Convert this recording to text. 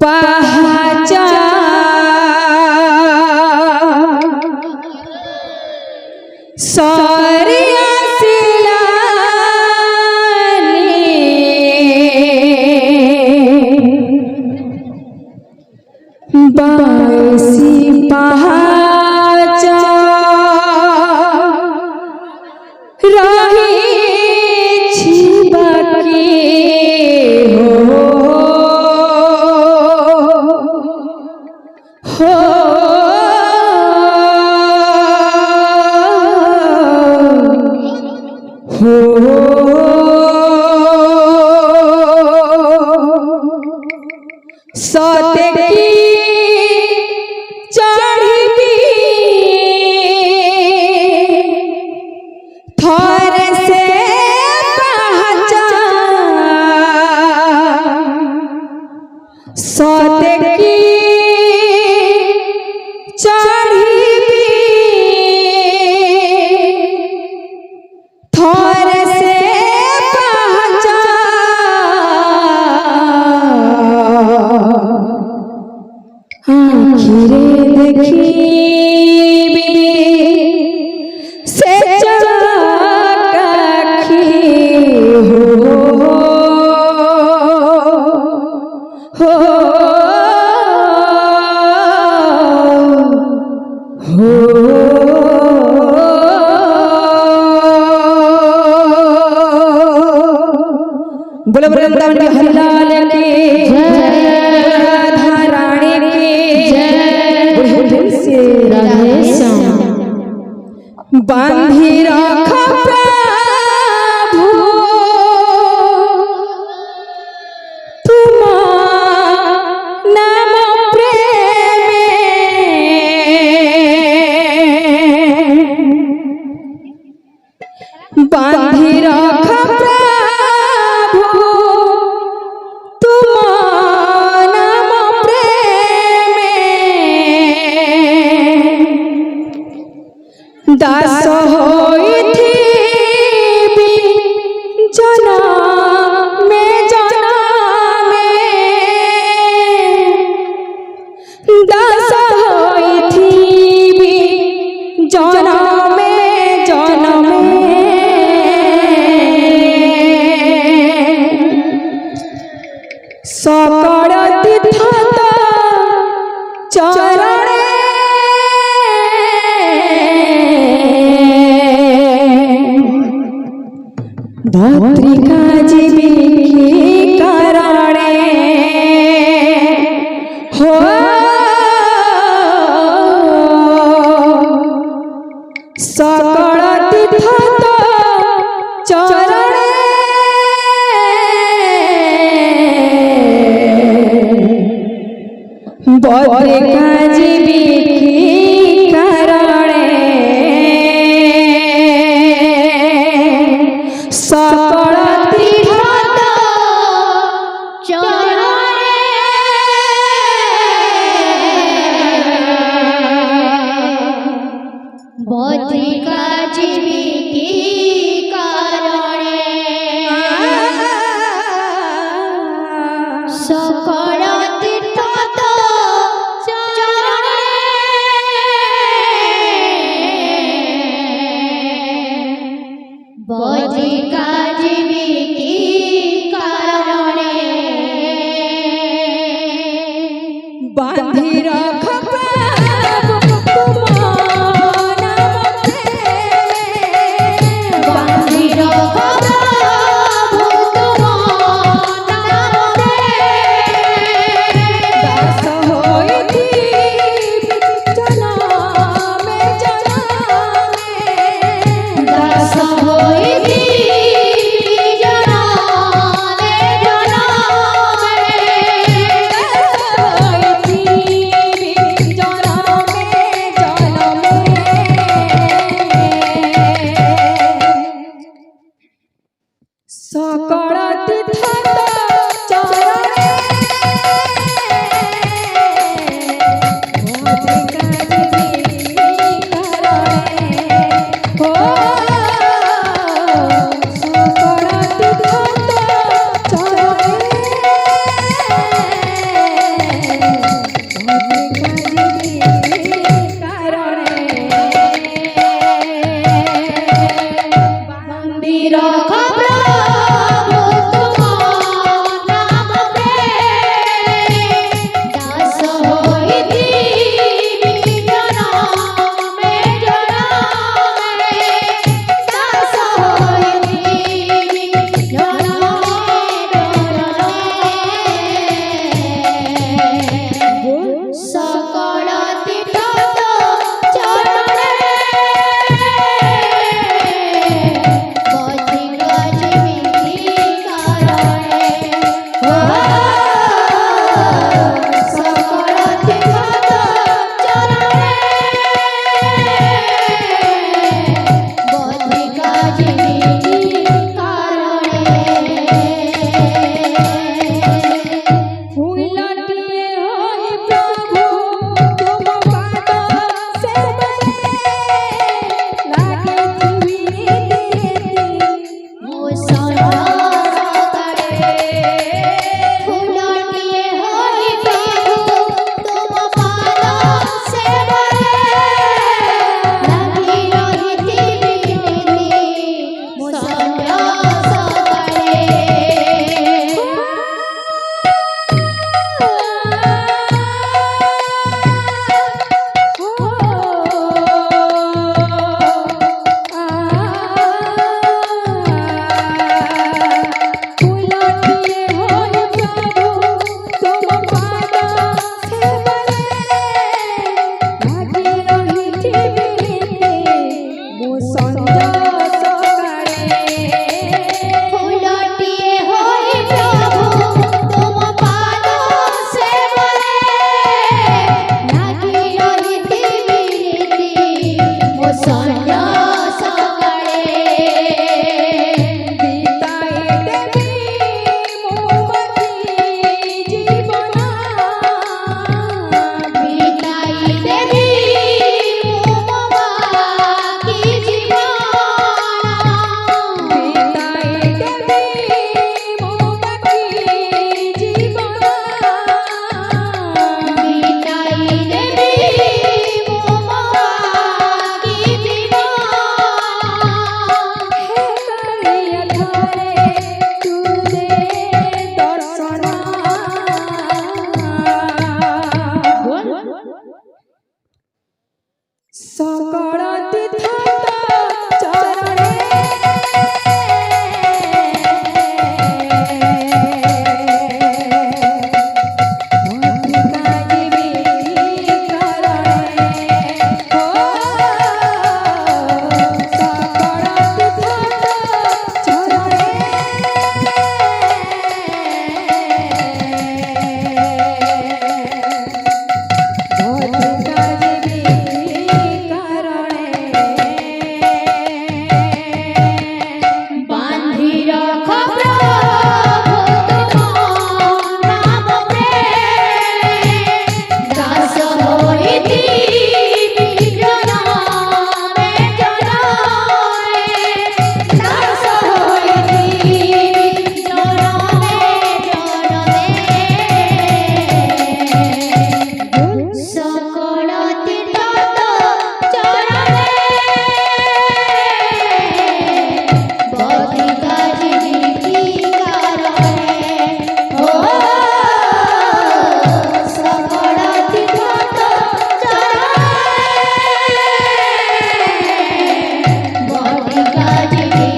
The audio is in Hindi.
पहचान सरिया सिलानी बासी पहचान रही बाकी हो सत्य की चढ़ी थोर से पहचान सत्य की चढ़ी थोर से आखिरे देखी से चकाखी हो बोले वृंदावन बिहारी लाल की राधा रानी की राधे श्याम बांधी रखा प्रभु तुम नाम प्रेम बांधी रखा दास होई थी जनम में दास होई थी जनम में सकल तीर्थ चरण भद्रिका जीवी करणे हो सकल तीर्थ चरणे भद्रिका जीवी करणे सकल भद्रिका जीवी की करणे सकल तीर्थ चरणे भद्रिका जीवी की करणे बांधी रख सकल तीर्थ चरणे बधिका जीवी कारणे फूलटिए होई प्रभु तुम पाद सेवरे लागे तुम्ही देती मोसन सकळे फूलटिए होई प्रभु तुम पाद सेवरे लागी रहिति बिनती मोसन सकळे फूलटिए होई प्रभु तुम पाद सेवरे लागे रहिति बिनती मो संजय सकाळे फूलटिए होई प्रभु तुम पाद सेवरे लागी रहिति बिनती मोसन सकळे बिताए देवी मोमती जीवन बिताई देवी मोमा की जीवन बिताए देवी मोमती जीवन बिताई देवी मोमा की जीवन हे कलिय धारे तुझे दर्शन सकल तीर्थ चरणे बधिका जीवी कारणे हो सकल तीर्थ चरणे बधिका जीवी कारणे बांधी रख प्रभु तुम नाम प्रेम दास होइति विघ्न में जनाए दास होइति विघ्न में जनाए सकल तीर्थ चरणे बधिका जीवी कारणे हो सकल तीर्थ चरणे बधिका जीवी